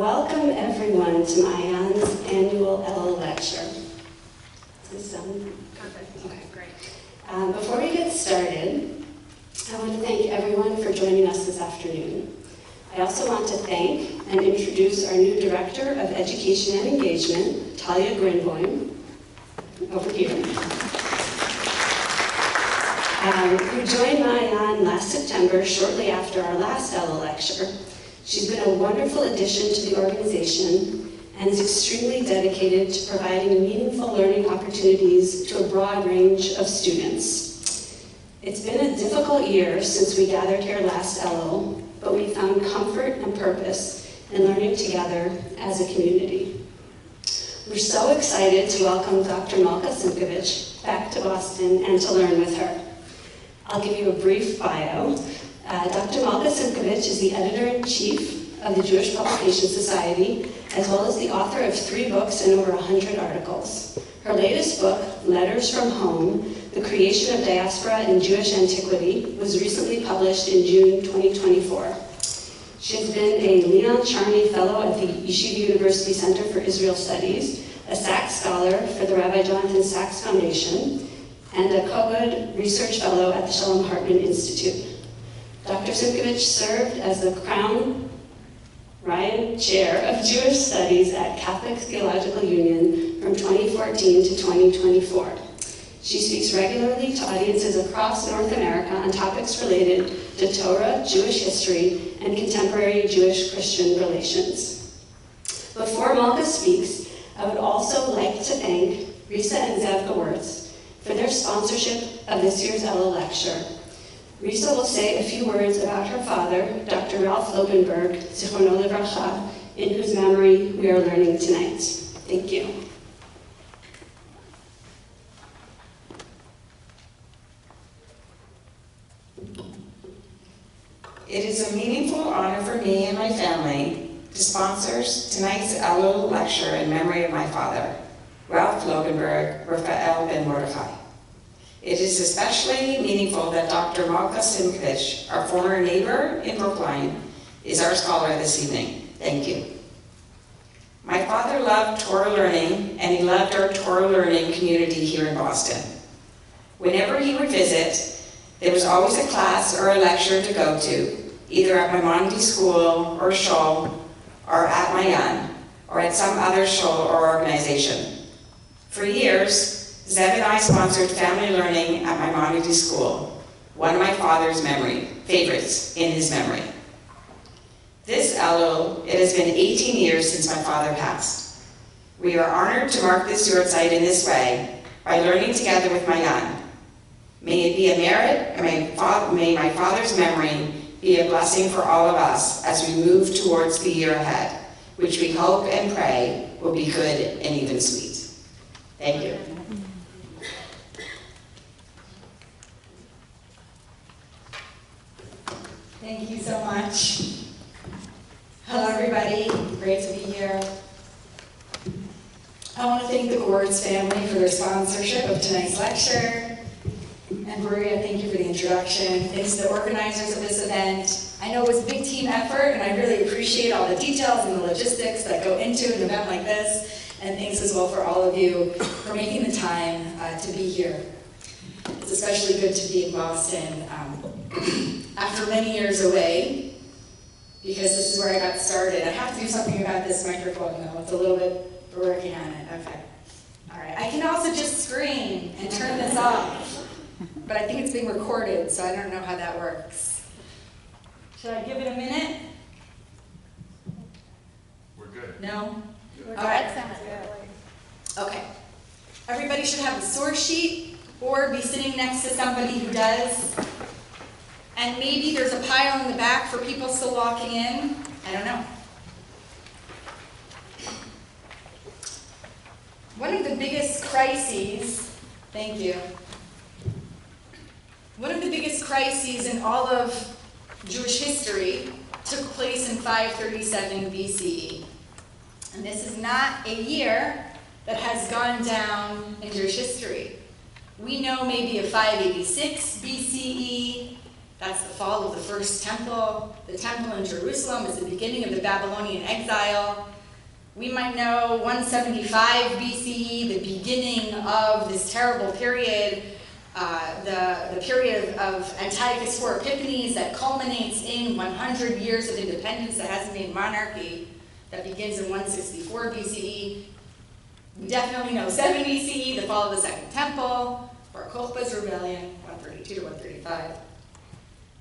Welcome everyone to Maayan's annual Elul lecture. Does this sound perfect? Okay, great. Before we get started, I want to thank everyone for joining us this afternoon. I also want to thank and introduce our new Director of Education and Engagement, Talia Grinboim, over here, who joined Maayan last September, shortly after our last Elul lecture. She's been a wonderful addition to the organization and is extremely dedicated to providing meaningful learning opportunities to a broad range of students. It's been a difficult year since we gathered here last Elul, but we found comfort and purpose in learning together as a community. We're so excited to welcome Dr. Malka Simkovich back to Boston and to learn with her. I'll give you a brief bio. Dr. Malka Simkovich is the editor-in-chief of the Jewish Publication Society, as well as the author of 3 books and over 100 articles. Her latest book, Letters from Home, The Creation of Diaspora in Jewish Antiquity, was recently published in June 2024. She has been a Leon Charney Fellow at the Yeshiva University Center for Israel Studies, a Sacks Scholar for the Rabbi Jonathan Sacks Foundation, and a Kogod Research Fellow at the Shalom Hartman Institute. Dr. Simkovich served as the Crown Ryan Chair of Jewish Studies at Catholic Theological Union from 2014 to 2024. She speaks regularly to audiences across North America on topics related to Torah, Jewish history, and contemporary Jewish-Christian relations. Before Malka speaks, I would also like to thank Risa and Zev Gewurz for their sponsorship of this year's Elul lecture. Risa will say a few words about her father, Dr. Ralph Lobenberg, Zichrono Livracha, in whose memory we are learning tonight. Thank you. It is a meaningful honor for me and my family to sponsor tonight's Elul lecture in memory of my father, Ralph Lobenberg, Raphael Ben Mordechai. It is especially meaningful that Dr. Malka Simkovich, our former neighbor in Brookline, is our scholar this evening. Thank you. My father loved Torah learning, and he loved our Torah learning community here in Boston. Whenever he would visit, there was always a class or a lecture to go to, either at Maimonides School or Shul, or at Maayan, or at some other shul or organization. For years, Zev and I sponsored family learning at Maimonides School, one of my father's favorites in his memory. This Elul, it has been 18 years since my father passed. We are honored to mark this yahrzeit in this way by learning together with Maayan. May it be a merit, and may my father's memory be a blessing for all of us as we move towards the year ahead, which we hope and pray will be good and even sweet. Thank you. Thank you so much. Hello, everybody. Great to be here. I want to thank the Gewurz family for their sponsorship of tonight's lecture. And Maria, thank you for the introduction. Thanks to the organizers of this event. I know it was a big team effort, and I really appreciate all the details and the logistics that go into an event like this. And thanks as well for all of you for making the time to be here. It's especially good to be in Boston after many years away, because this is where I got started. I have to do something about this microphone, though. It's a little bit, we're working on it. Okay. All right. I can also just scream and turn this off, but I think it's being recorded, so I don't know how that works. Should I give it a minute? We're good. No? Good. All right. Okay. Everybody should have a source sheet or be sitting next to somebody who does. And maybe there's a pile in the back for people still walking in. I don't know. One of the biggest crises, thank you. One of the biggest crises in all of Jewish history took place in 537 BCE. And this is not a year that has gone down in Jewish history. We know maybe of 586 BCE, That's the fall of the first temple. The temple in Jerusalem is the beginning of the Babylonian exile. We might know 175 BCE, the beginning of this terrible period, the period of Antiochus IV Epiphanes that culminates in 100 years of independence that hasn't been monarchy, that begins in 164 BCE. We definitely know 7 BCE, the fall of the Second Temple, Bar Kokhba's rebellion, 132 to 135.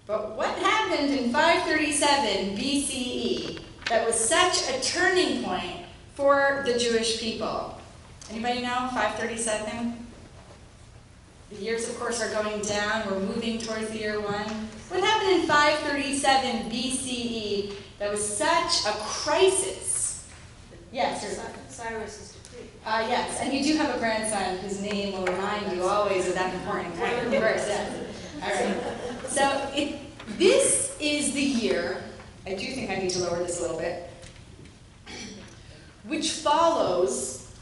But what happened in 537 BCE that was such a turning point for the Jewish people? Anybody know? 537? The years, of course, are going down. We're moving towards the year 1. What happened in 537 BCE that was such a crisis? Yes, sir. Cyrus's decree. Yes, and you do have a grandson whose name will remind you always of that important verse. Yes. All right. So this is the year, I do think I need to lower this a little bit, which follows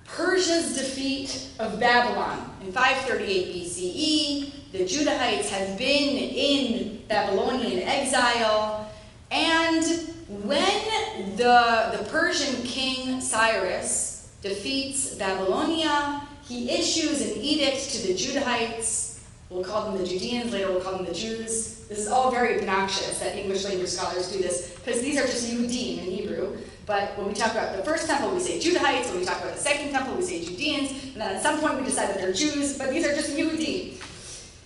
Persia's defeat of Babylon. In 538 BCE, the Judahites have been in Babylonian exile, and when the Persian king Cyrus defeats Babylonia, he issues an edict to the Judahites. We'll call them the Judeans, later we'll call them the Jews. This is all very obnoxious that English language scholars do this, because these are just Yudim in Hebrew. But when we talk about the first temple, we say Judahites. When we talk about the second temple, we say Judeans. And then at some point we decide that they're Jews, but these are just Yudim.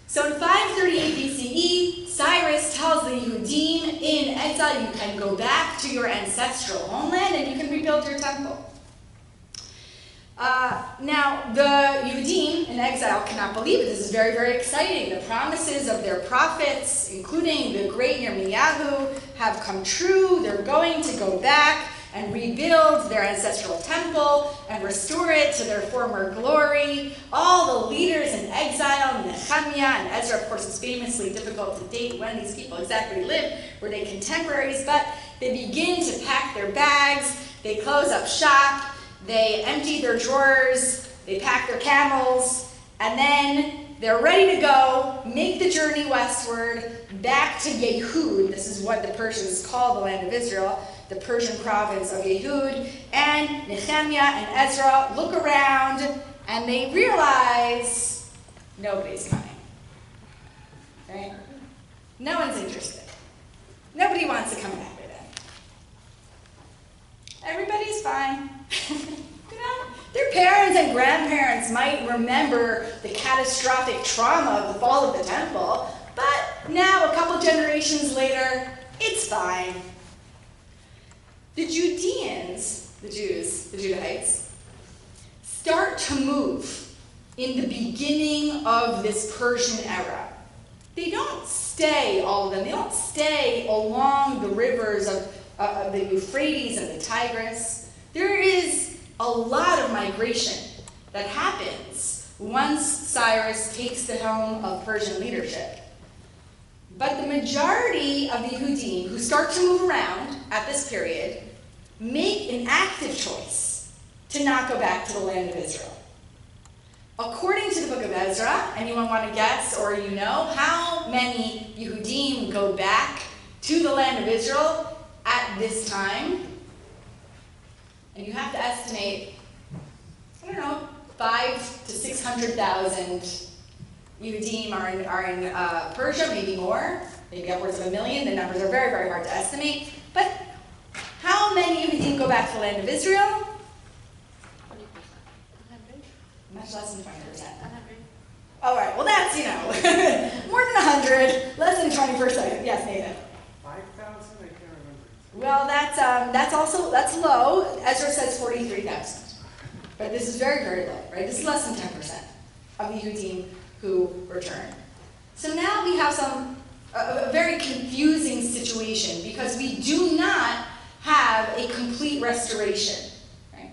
So in 538 BCE, Cyrus tells the Yudim in exile, you can go back to your ancestral homeland and you can rebuild your temple. Now, the Yudim in exile cannot believe it. This is very, very exciting. The promises of their prophets, including the great Yirmiyahu, have come true. They're going to go back and rebuild their ancestral temple and restore it to their former glory. All the leaders in exile, Nehemiah and Ezra, of course, it's famously difficult to date when these people exactly lived, were they contemporaries, but they begin to pack their bags, they close up shop, they empty their drawers, they pack their camels, and then they're ready to go, make the journey westward, back to Yehud. This is what the Persians call the land of Israel, the Persian province of Yehud. And Nehemiah and Ezra look around, and they realize nobody's coming. Right? No one's interested. Nobody wants to come back with them. Everybody's fine. You know, their parents and grandparents might remember the catastrophic trauma of the fall of the temple, but now, a couple generations later, it's fine. The Judeans, the Jews, the Judahites, start to move in the beginning of this Persian era. They don't stay, all of them, they don't stay along the rivers of the Euphrates and the Tigris. There is a lot of migration that happens once Cyrus takes the helm of Persian leadership. But the majority of the Yehudim who start to move around at this period make an active choice to not go back to the land of Israel. According to the book of Ezra, anyone want to guess or you know how many Yehudim go back to the land of Israel at this time? And you have to estimate, I don't know, 500,000 to 600,000 Yehudim are in Persia, maybe more, maybe upwards of 1 million. The numbers are very, very hard to estimate. But how many Yehudim go back to the land of Israel? 20%. 100? Much less than 20%. 100. All right, well that's, more than 100, less than 20%. Yes, Nathan? 5,000? I can't remember. Well, that's low. Ezra says 43,000. But this is very, very low, right? This is less than 10% of the Yehudim who return. So now we have a very confusing situation because we do not have a complete restoration. Right?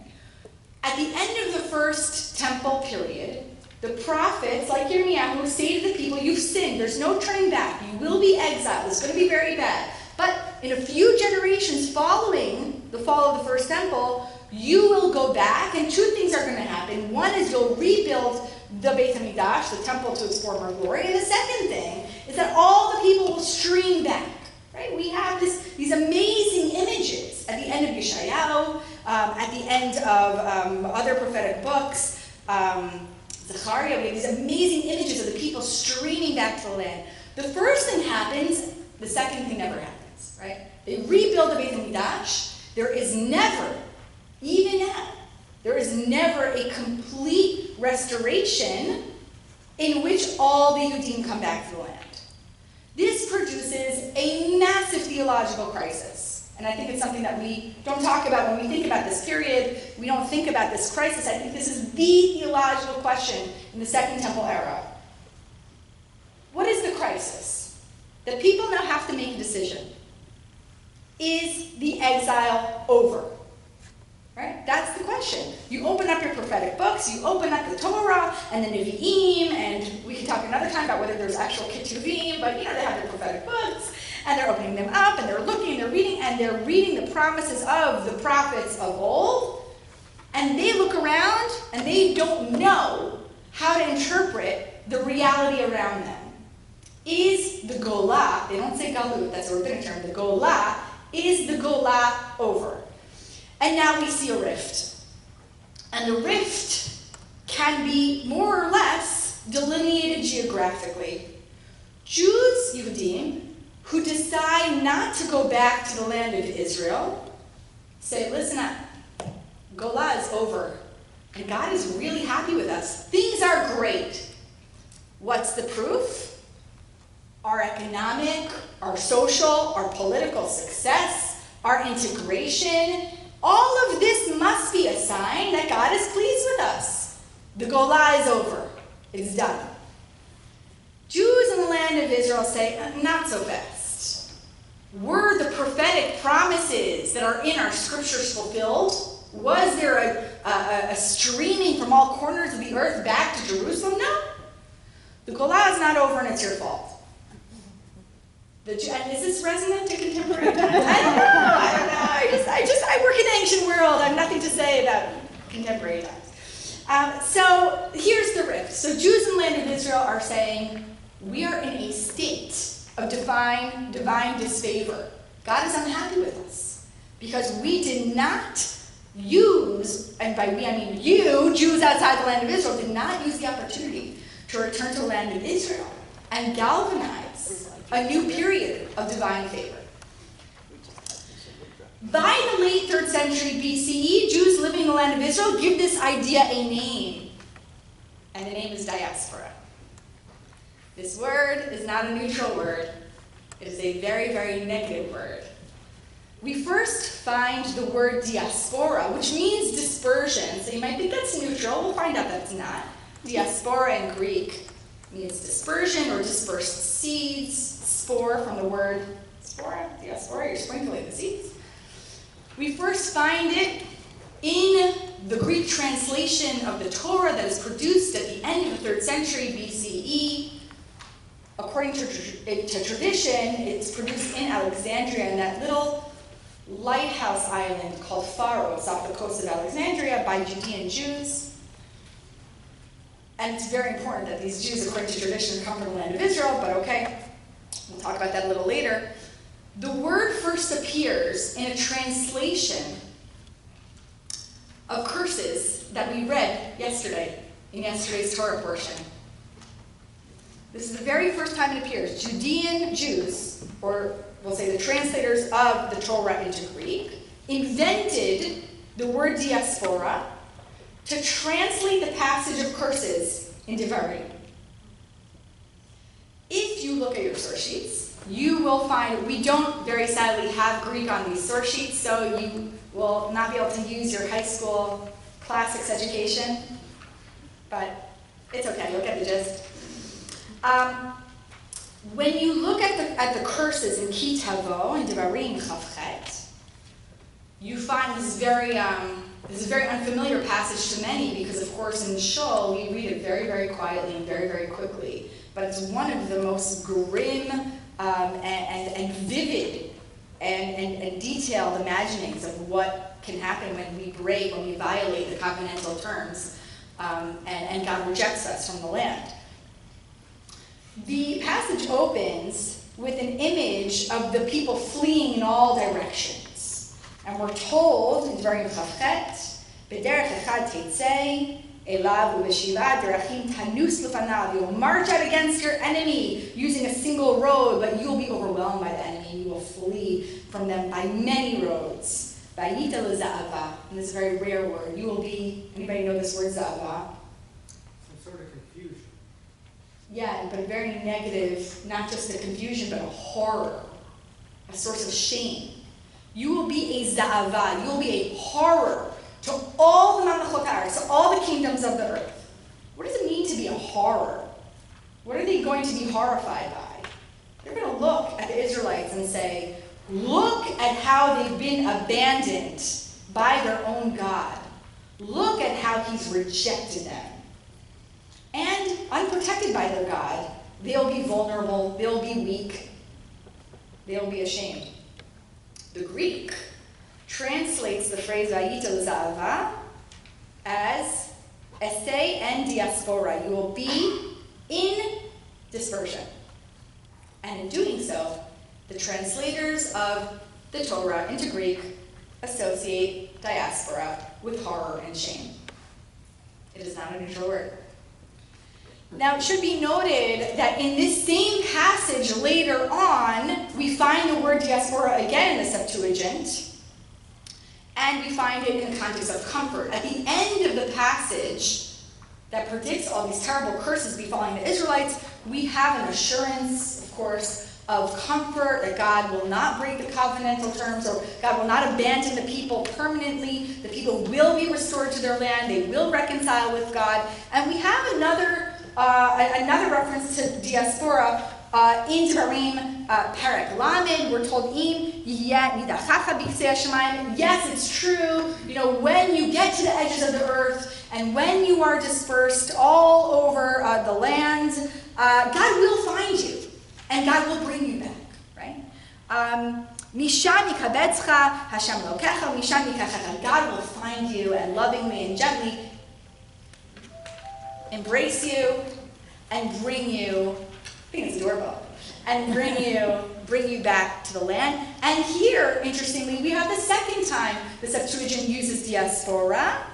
At the end of the first temple period, the prophets, like Yirmiyahu, say to the people, you've sinned, there's no turning back, you will be exiled, it's going to be very bad. But in a few generations following the fall of the first temple, you will go back, and two things are going to happen. One is you'll rebuild the Beit HaMikdash, the temple to its former glory. And the second thing is that all the people will stream back. Right? We have these amazing images at the end of Yeshayahu, at the end of other prophetic books, Zechariah. We have these amazing images of the people streaming back to the land. The first thing happens, the second thing never happens. Right? They rebuild the Beit HaMikdash. There is never, even now, there is never a complete restoration in which all the Yehudim come back to the land. This produces a massive theological crisis. And I think it's something that we don't talk about when we think about this period. We don't think about this crisis. I think this is the theological question in the Second Temple era. What is the crisis? That people now have to make a decision. Is the exile over? Right? That's the question. You open up your prophetic books, you open up the Torah and the Nevi'im, and we can talk another time about whether there's actual Ketuvim, but they have their prophetic books, and they're opening them up, and they're looking, and they're reading the promises of the prophets of old, and they look around, and they don't know how to interpret the reality around them. Is the Golah, they don't say Galut, that's a rabbinic term, the Golah, is the Golah over? And now we see a rift. And the rift can be more or less delineated geographically. Jews, Yehudim, who decide not to go back to the land of Israel, say, listen up, Golah is over, and God is really happy with us. Things are great. What's the proof? Our economic, our social, our political success, our integration. All of this must be a sign that God is pleased with us. The Golah is over. It's done. Jews in the land of Israel say, not so fast. Were the prophetic promises that are in our scriptures fulfilled? Was there a streaming from all corners of the earth back to Jerusalem? No. The Golah is not over, and it's your fault. And is this resonant to contemporary times? I don't know. I work in the ancient world. I have nothing to say about contemporary times. So here's the rift. So Jews in the land of Israel are saying, we are in a state of divine disfavor. God is unhappy with us because we did not use, and by we I mean you, Jews outside the land of Israel, did not use the opportunity to return to the land of Israel and galvanize a new period of divine favor. By the late 3rd century BCE, Jews living in the land of Israel give this idea a name, and the name is diaspora. This word is not a neutral word. It is a very, very negative word. We first find the word diaspora, which means dispersion. So you might think that's neutral. We'll find out that's not. Diaspora in Greek means dispersion or dispersed seeds. Spore from the word spora, diaspora, you're sprinkling the seeds. We first find it in the Greek translation of the Torah that is produced at the end of the 3rd century BCE. According to tradition, it's produced in Alexandria, in that little lighthouse island called Pharos off the coast of Alexandria by Judean Jews. And it's very important that these Jews, according to tradition, come from the land of Israel, but okay, we'll talk about that a little later. The word first appears in a translation of curses that we read yesterday, in yesterday's Torah portion. This is the very first time it appears. Judean Jews, or we'll say the translators of the Torah into Greek, invented the word diaspora to translate the passage of curses in Devarim. If you look at your source sheets, you will find, we don't very sadly have Greek on these source sheets, so you will not be able to use your high school classics education, but it's okay, you'll get the gist. When you look at the curses in Ki Tavo and Devarim Chavchet, you find this is a very unfamiliar passage to many because, of course, in Shul we read it very, very quietly and very, very quickly. But it's one of the most grim and vivid and detailed imaginings of what can happen when we violate the covenantal terms and God rejects us from the land. The passage opens with an image of the people fleeing in all directions. And we're told, in Dvarim Chavchet, B'derech echad teitzei, elav u'b'shiva derachim tanus l'fanav. You will march out against your enemy using a single road, but you will be overwhelmed by the enemy. You will flee from them by many roads. Vayita l'za'ava, and this is a very rare word. You will be, anybody know this word, za'ava? Some sort of confusion. Yeah, but a very negative, not just a confusion, but a horror, a source of shame. You will be a za'ava, you will be a horror to all the mamlechot haaretz, to all the kingdoms of the earth. What does it mean to be a horror? What are they going to be horrified by? They're going to look at the Israelites and say, look at how they've been abandoned by their own God. Look at how he's rejected them. And unprotected by their God, they'll be vulnerable, they'll be weak, they'll be ashamed. The Greek translates the phrase Vayita l'za'ava as essay and diaspora. You will be in dispersion. And in doing so, the translators of the Torah into Greek associate diaspora with horror and shame. It is not a neutral word. Now, it should be noted that in this same passage later on, we find the word diaspora again in the Septuagint, and we find it in the context of comfort. At the end of the passage that predicts all these terrible curses befalling the Israelites, we have an assurance, of course, of comfort, that God will not break the covenantal terms, or God will not abandon the people permanently. The people will be restored to their land. They will reconcile with God. And we have another reference to diaspora in Dvarim Perek Lamed. We're told, Im yiyeh nidachacha b'ksei hashamayim. Yes, it's true. You know, when you get to the edges of the earth, and when you are dispersed all over the land, God will find you. And God will bring you back, right? Misham yikabetzcha Hashem lokecha, misham yikachecha. God will find you and lovingly and gently embrace you and bring you, I think it's a doorbell, and bring you back to the land. And here, interestingly, we have the second time the Septuagint uses diaspora,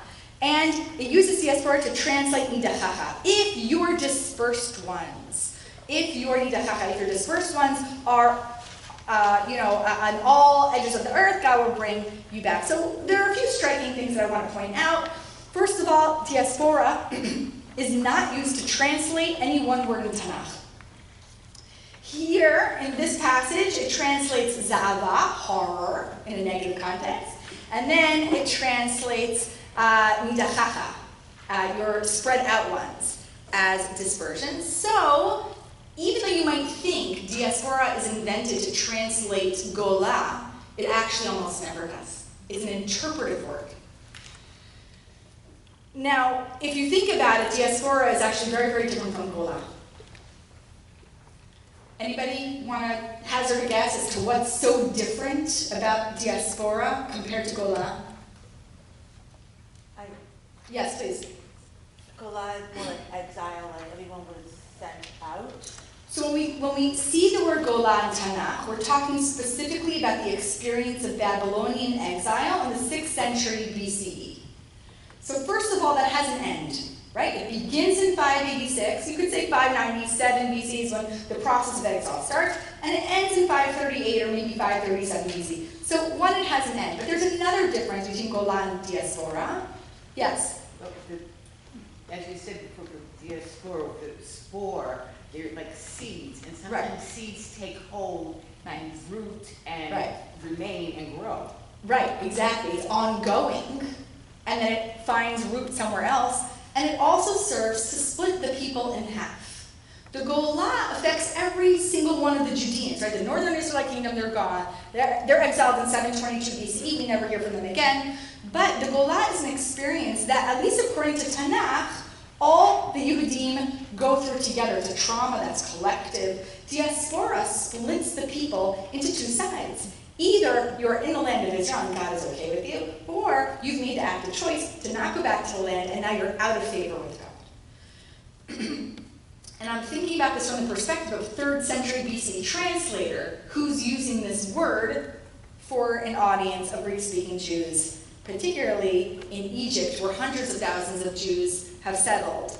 and it uses diaspora to translate nidachacha. If your dispersed ones. If your nidachacha, if your dispersed ones are, on all edges of the earth, God will bring you back. So there are a few striking things that I want to point out. First of all, diaspora is not used to translate any one word in Tanakh. Here, in this passage, it translates za'ava, horror, in a negative context, and then it translates nidachacha, your spread out ones, as dispersion. So, even though you might think diaspora is invented to translate Golah, it actually almost never does. It's an interpretive word. Now, if you think about it, diaspora is actually very, very different from Golah. Anybody want to hazard a guess as to what's so different about diaspora compared to Golah? Yes, please. Golah is more like exile, like everyone was sent out. So when we see the word Golah in Tanakh, we're talking specifically about the experience of Babylonian exile in the 6th century BCE. So first of all, that has an end, right? It begins in 586. You could say 597 BC is when the process of exile starts, and it ends in 538 or maybe 537 BC. So one, it has an end. But there's another difference between Golah and diaspora. Yes? As you said before, the diaspora, the spore, they're like seeds, and sometimes Right. seeds take hold and root and Right. remain and grow. Right, exactly. It's ongoing, and then it finds root somewhere else, and it also serves to split the people in half. The Golah affects every single one of the Judeans, right? The northern Israelite kingdom, they're gone. They're exiled in 722 BCE. We never hear from them again. But the Golah is an experience that, at least according to Tanakh, all the Yehudim go through together. It's a trauma that's collective. Diaspora splits the people into two sides. Either you're in the land of Israel and God is okay with you, or you've made the active choice to not go back to the land and now you're out of favor with God. And I'm thinking about this from the perspective of 3rd century BC translator who's using this word for an audience of Greek-speaking Jews, particularly in Egypt, where hundreds of thousands of Jews have settled.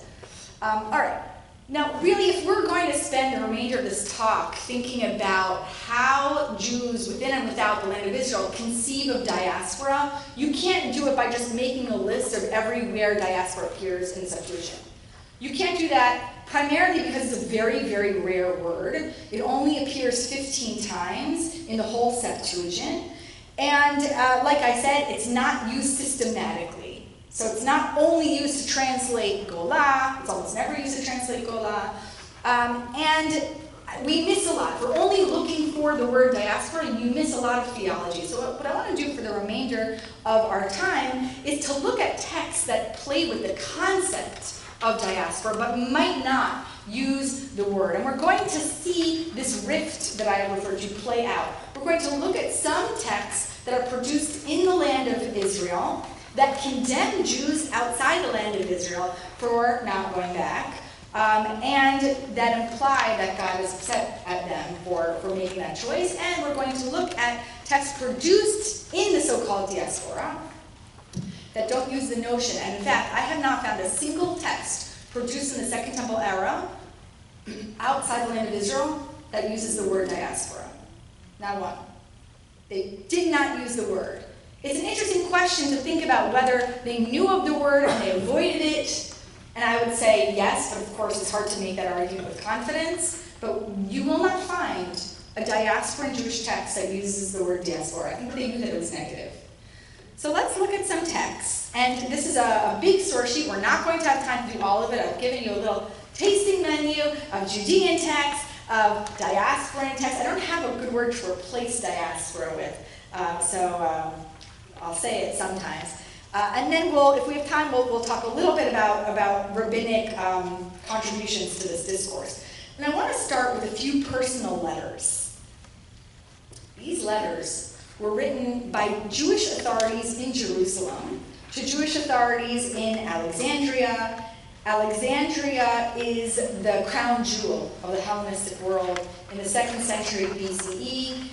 All right. Now, really, if we're going to spend the remainder of this talk thinking about how Jews within and without the land of Israel conceive of diaspora, you can't do it by just making a list of everywhere diaspora appears in the Septuagint. You can't do that primarily because it's a very, very rare word. It only appears 15 times in the whole Septuagint. And like I said, it's not used systematically. So it's not only used to translate Golah, it's almost never used to translate Golah. And we miss a lot. If we're only looking for the word diaspora, you miss a lot of theology. So what I want to do for the remainder of our time is to look at texts that play with the concept of diaspora, but might not use the word. And we're going to see this rift that I referred to play out. We're going to look at some texts that are produced in the land of Israel that condemn Jews outside the land of Israel for not going back, and that imply that God is upset at them for making that choice. And we're going to look at texts produced in the so-called diaspora that don't use the notion. And in fact, I have not found a single text produced in the Second Temple era outside the land of Israel that uses the word diaspora. Not one. They did not use the word. It's an interesting question to think about whether they knew of the word and they avoided it. And I would say yes, but of course it's hard to make that argument with confidence. But you will not find a diaspora Jewish text that uses the word diaspora. I think they knew that it was negative. So let's look at some texts. And this is a big source sheet. We're not going to have time to do all of it. I've given you a little tasting menu of Judean texts, of diasporan texts. I don't have a good word to replace diaspora with, so I'll say it sometimes. And then if we have time, we'll talk a little bit about rabbinic contributions to this discourse. And I want to start with a few personal letters. These letters were written by Jewish authorities in Jerusalem to Jewish authorities in Alexandria. Alexandria is the crown jewel of the Hellenistic world in the 2nd century BCE.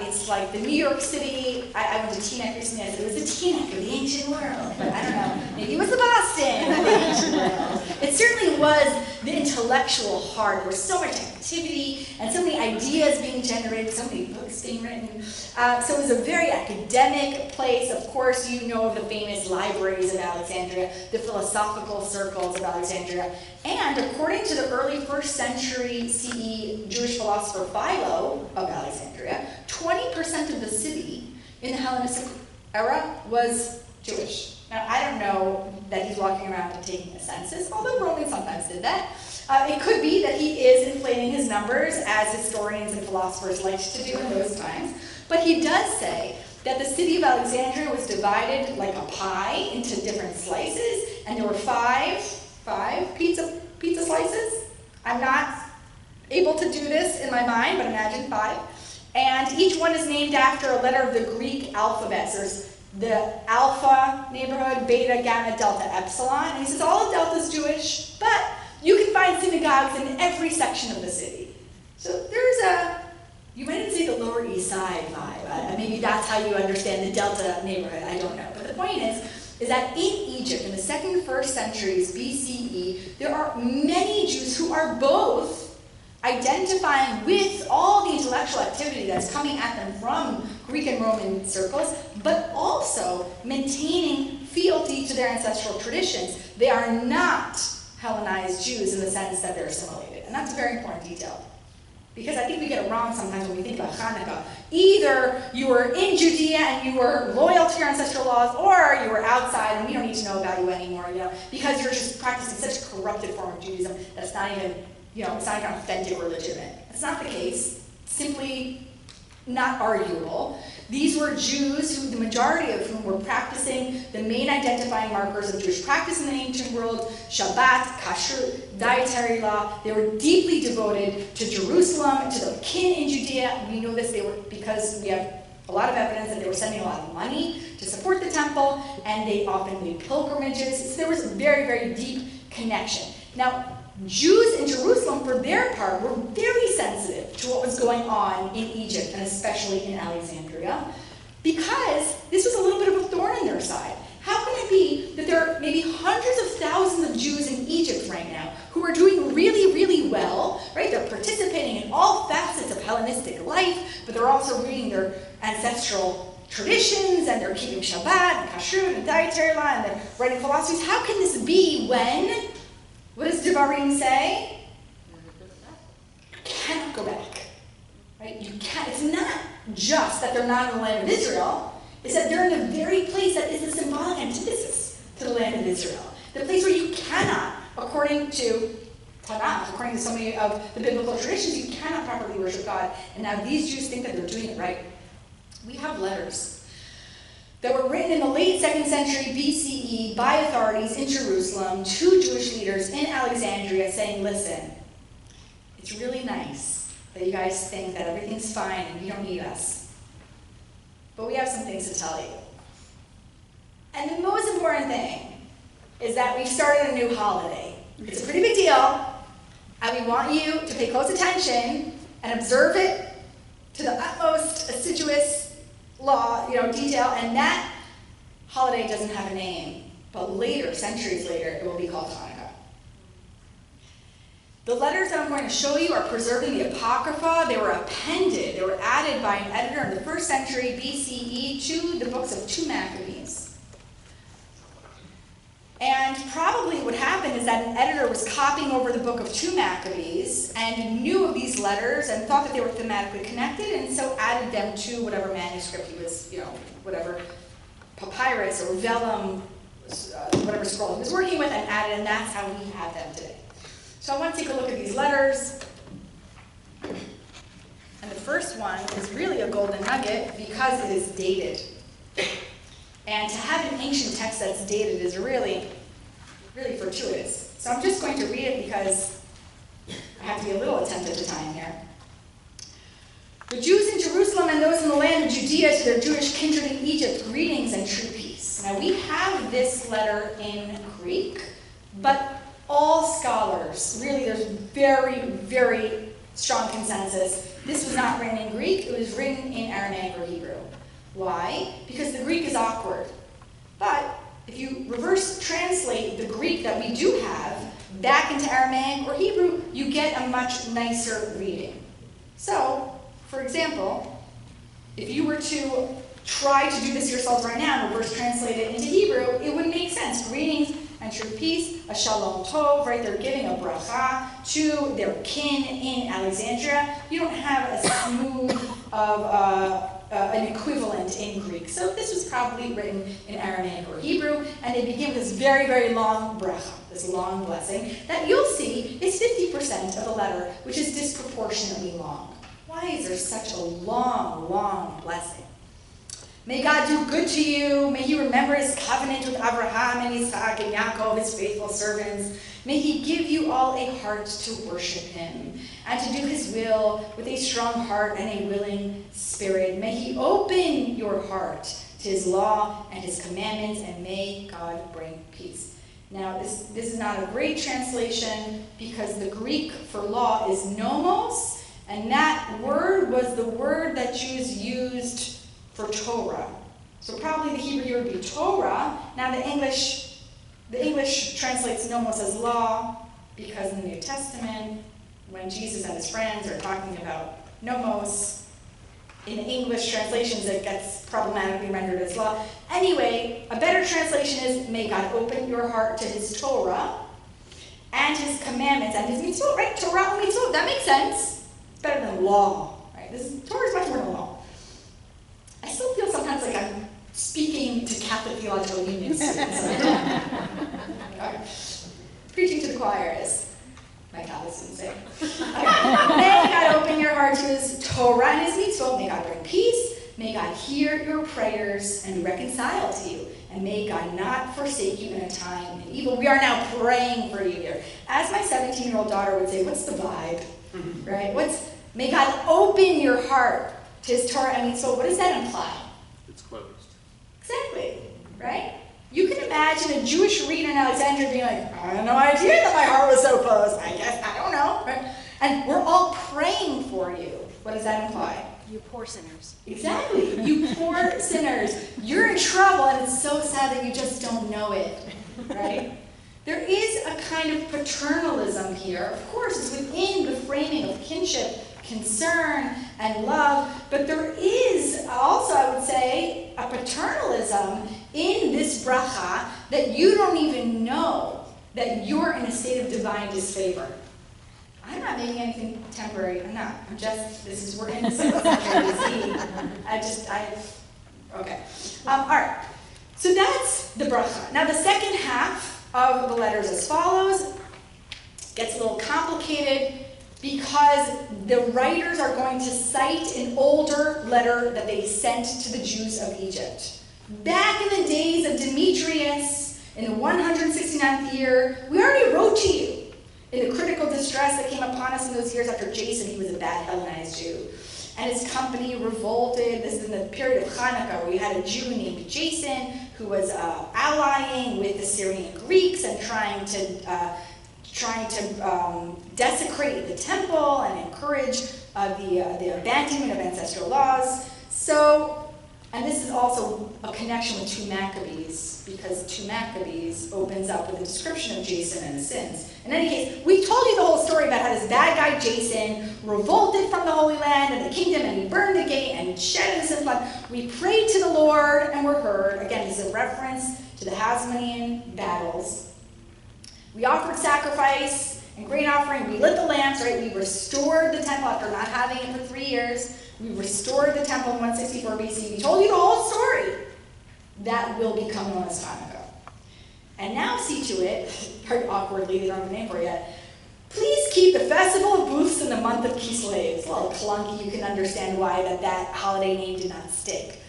It's like the New York City. I went to Teaneck recently. I said it was the Teaneck of the ancient world. But I don't know. Maybe it was the Boston of the ancient world. It certainly was the intellectual heart. There was so much activity and so many ideas being generated, so many books being written. So it was a very academic place. Of course, you know of the famous libraries of Alexandria, the philosophical circles of Alexandria. And according to the early 1st century CE Jewish philosopher Philo of Alexandria, 20% of the city in the Hellenistic era was Jewish. Now, I don't know that he's walking around and taking a census, although Romans sometimes did that. It could be that he is inflating his numbers, as historians and philosophers liked to do in those times. But he does say that the city of Alexandria was divided like a pie into different slices, and there were five pizza slices. I'm not able to do this in my mind, but imagine 5. And each one is named after a letter of the Greek alphabet. So there's the Alpha neighborhood, Beta, Gamma, Delta, Epsilon. And he says all of Delta is Jewish, but you can find synagogues in every section of the city. So there's you might even say the Lower East Side vibe. Maybe that's how you understand the Delta neighborhood. I don't know. But the point is that in Egypt, in the 2nd and 1st centuries BCE, there are many Jews who are both identifying with all the intellectual activity that's coming at them from Greek and Roman circles, but also maintaining fealty to their ancestral traditions. They are not Hellenized Jews in the sense that they're assimilated. And that's a very important detail. Because I think we get it wrong sometimes when we think about Hanukkah. Either you were in Judea and you were loyal to your ancestral laws, or you were outside and we don't need to know about you anymore, because you're just practicing such a corrupted form of Judaism that's not even, it's not even authentic or legitimate. That's not the case. Simply not arguable. These were Jews who, the majority of whom were practicing the main identifying markers of Jewish practice in the ancient world: Shabbat, Kashrut, dietary law. They were deeply devoted to Jerusalem, to the kin in Judea. We know this because we have a lot of evidence that they were sending a lot of money to support the temple, and they often made pilgrimages. So there was a very, very deep connection. Now, Jews in Jerusalem, for their part, were very sensitive to what was going on in Egypt, and especially in Alexandria, because this was a little bit of a thorn in their side. How can it be that there are maybe hundreds of thousands of Jews in Egypt right now who are doing really, really well, right? They're participating in all facets of Hellenistic life, but they're also reading their ancestral traditions, and they're keeping Shabbat and Kashrut and dietary law, and they're writing philosophies. How can this be when, what does Devarim say? You cannot go back, right? You can't. It's not just that they're not in the land of Israel. It's that they're in the very place that is the symbolic antithesis to the land of Israel. The place where you cannot, according to Tanakh, according to so many of the biblical traditions, you cannot properly worship God. And now these Jews think that they're doing it right. We have letters that were written in the late 2nd century BCE by authorities in Jerusalem to Jewish leaders in Alexandria saying, listen, it's really nice that you guys think that everything's fine and you don't need us. But we have some things to tell you. And the most important thing is that we've started a new holiday. It's a pretty big deal, and we want you to pay close attention and observe it to the utmost assiduous detail, and that holiday doesn't have a name, but later, centuries later, it will be called Hanukkah. The letters that I'm going to show you are preserved in the Apocrypha. They were appended, they were added by an editor in the 1st century BCE to the books of 2 Maccabees. And probably what happened is that an editor was copying over the book of 2 Maccabees and knew of these letters and thought that they were thematically connected, and so added them to whatever manuscript he was, whatever papyrus or vellum, whatever scroll he was working with, and added, and that's how we have them today. So I want to take a look at these letters. And the first one is really a golden nugget because it is dated. And to have an ancient text that's dated is really, really fortuitous. So I'm just going to read it because I have to be a little attentive to time here. The Jews in Jerusalem and those in the land of Judea to their Jewish kindred in Egypt, greetings and true peace. Now we have this letter in Greek, but all scholars, really there's very, very strong consensus. This was not written in Greek, it was written in Aramaic or Hebrew. Why? Because the Greek is awkward. But if you reverse translate the Greek that we do have back into Aramaic or Hebrew, you get a much nicer reading. So, for example, if you were to try to do this yourselves right now and reverse translate it into Hebrew, it would make sense. Greetings and true peace, a shalom tov, right? They're giving a bracha to their kin in Alexandria. You don't have as smooth of an equivalent in Greek. So this was probably written in Aramaic or Hebrew, and they begin with this very, very long bracha, this long blessing, that you'll see is 50% of the letter, which is disproportionately long. Why is there such a long, long blessing? May God do good to you. May he remember his covenant with Abraham and Isaac and Yaakov, his faithful servants. May he give you all a heart to worship him and to do his will with a strong heart and a willing spirit. May he open your heart to his law and his commandments, and may God bring peace. Now, this is not a great translation because the Greek for law is nomos, and that word was the word that Jews used for Torah. So probably the Hebrew here would be Torah. Now the English translates nomos as law because in the New Testament, when Jesus and his friends are talking about nomos, in English translations it gets problematically rendered as law. Anyway, a better translation is, may God open your heart to his Torah and his commandments and his mitzvot, right? Torah and mitzvot, that makes sense. It's better than law, right? Torah is much more than law. I still feel sometimes like I'm speaking to Catholic Theological Union students. Preaching to the choir, as my Catholic students say. May God open your heart to his Torah and his mitzvot. May God bring peace. May God hear your prayers and be reconciled to you. And may God not forsake you in a time of evil. We are now praying for you here. As my 17-year-old daughter would say, what's the vibe? Right? May God open your heart His Torah and mitzvot, what does that imply? It's closed. Exactly, right? You can imagine a Jewish reader in Alexandria being like, I had no idea that my heart was so closed. I guess, I don't know. Right? And we're all praying for you. What does that imply? You poor sinners. Exactly. You poor sinners. You're in trouble, and it's so sad that you just don't know it, right? There is a kind of paternalism here. Of course, it's within the framing of kinship, concern, and love, but there is also, I would say, a paternalism in this bracha that you don't even know that you're in a state of divine disfavor. I'm not making anything temporary. I'm not. I'm just, we're in the 2nd century BC. Okay. All right. So that's the bracha. Now the second half of the letter is as follows. Gets a little complicated because the writers are going to cite an older letter that they sent to the Jews of Egypt. Back in the days of Demetrius, in the 169th year, we already wrote to you. In the critical distress that came upon us in those years after Jason, he was a bad Hellenized Jew, and his company revolted. This is in the period of Hanukkah, where you had a Jew named Jason who was allying with the Syrian Greeks and trying to desecrate the temple and encourage the abandonment of ancestral laws. So, and this is also a connection with 2 Maccabees, because 2 Maccabees opens up with a description of Jason and his sins. In any case, we told you the whole story about how this bad guy Jason revolted from the Holy Land and the kingdom, and he burned the gate and shed innocent blood. We prayed to the Lord and were heard. Again, this is a reference to the Hasmonean battles. We offered sacrifice and grain offering. We lit the lamps, right? We restored the temple after not having it for 3 years. We restored the temple in 164 BC. We told you the whole story. That will become known as Hanukkah. And now see to it, very awkwardly, they don't have a name for it yet, please keep the festival of booths in the month of Kislev. It's a little clunky. You can understand why that holiday name did not stick.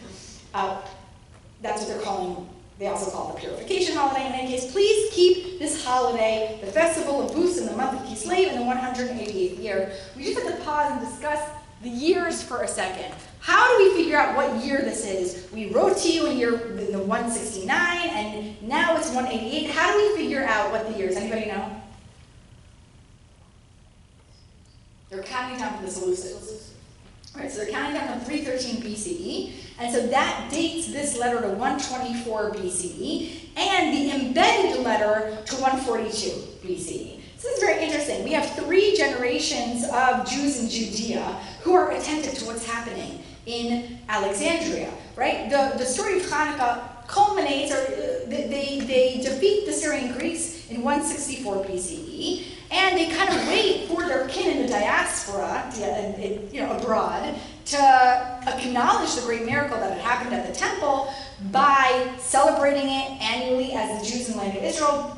That's what they're calling. They also call it the purification holiday. In any case, please keep this holiday, the festival of booths in the month of Kislev in the 188th year. We just have to pause and discuss the years for a second. How do we figure out what year this is? We wrote to you in the 169, and now it's 188. How do we figure out what the years? Anybody know? They're counting down from the Seleucids. All right, so they're counting down from 313 BCE, and so that dates this letter to 124 BCE, and the embedded letter to 142 BCE. So this is very interesting. We have 3 generations of Jews in Judea who are attentive to what's happening in Alexandria, right? The story of Hanukkah culminates, or they defeat the Syrian Greeks in 164 BCE, and they kind of wait for their kin in the diaspora, abroad, to acknowledge the great miracle that had happened at the temple by celebrating it annually as the Jews in the land of Israel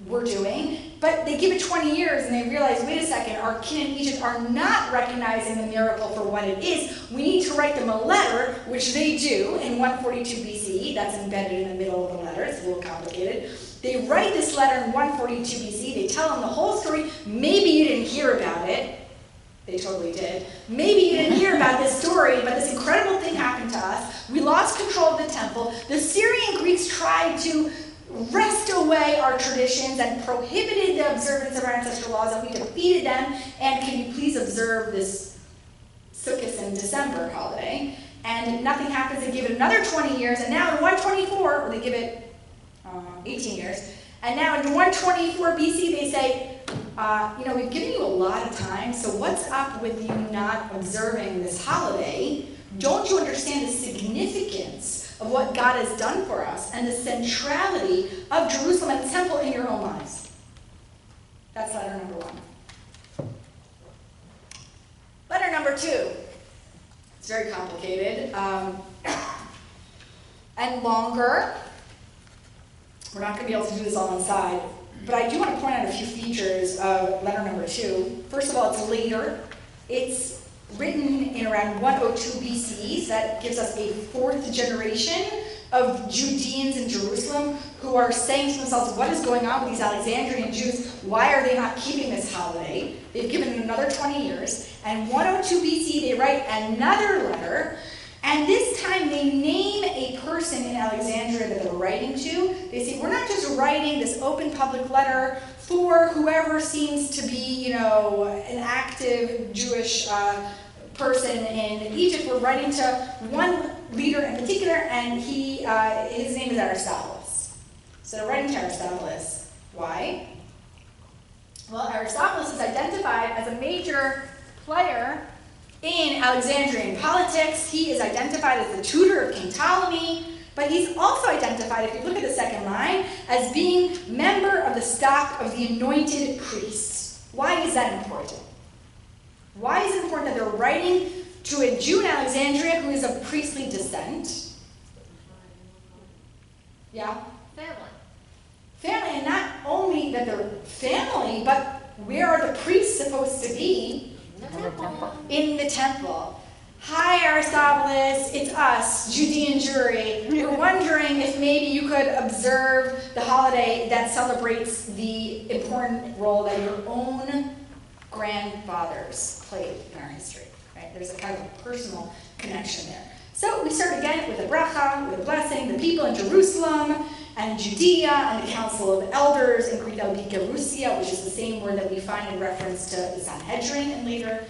were doing. But they give it 20 years and they realize, wait a second, our kin in Egypt are not recognizing the miracle for what it is. We need to write them a letter, which they do in 142 BCE. That's embedded in the middle of the letter. It's a little complicated. They write this letter in 142 BCE. They tell them the whole story. Maybe you didn't hear about it. They totally did. Maybe you didn't hear about this story, but this incredible thing happened to us. We lost control of the temple. The Syrian Greeks tried to wrest away our traditions and prohibited the observance of our ancestral laws, and we defeated them. And can you please observe this Sukkot in December holiday? And nothing happens. They give it another 20 years, and now in 124, or they give it 18 years, and now in 124 BC they say, we've given you a lot of time, so what's up with you not observing this holiday? Don't you understand the significance of what God has done for us and the centrality of Jerusalem and the temple in your own lives? That's letter number 1. Letter number 2. It's very complicated and longer. We're not going to be able to do this all inside, but I do want to point out a few features of letter number 2. First of all, it's later. It's written in around 102 BCE. So that gives us a 4th generation of Judeans in Jerusalem who are saying to themselves, what is going on with these Alexandrian Jews? Why are they not keeping this holiday? They've given it another 20 years. And 102 BC, they write another letter. And this time they name a person in Alexandria that they're writing to. They say, we're not just writing this open public letter for whoever seems to be, an active Jewish person in Egypt. We're writing to one leader in particular, and his name is Aristobulus. So they're writing to Aristobulus. Why? Well, Aristobulus is identified as a major player in Alexandrian politics. He is identified as the tutor of King Ptolemy, but he's also identified, if you look at the second line, as being member of the stock of the anointed priests. Why is that important? Why is it important that they're writing to a Jew in Alexandria who is of priestly descent? Yeah? Family, and not only that they're family, but where are the priests supposed to be? In the temple. Hi, Aristobulus, it's us, Judean jury. We're wondering if maybe you could observe the holiday that celebrates the important role that your own grandfathers played in our history. Right? There's a kind of a personal connection there. So we start again with a bracha, with a blessing, the people in Jerusalem and Judea and the Council of Elders, in Greek that would be Gerousia, which is the same word that we find in reference to the Sanhedrin in later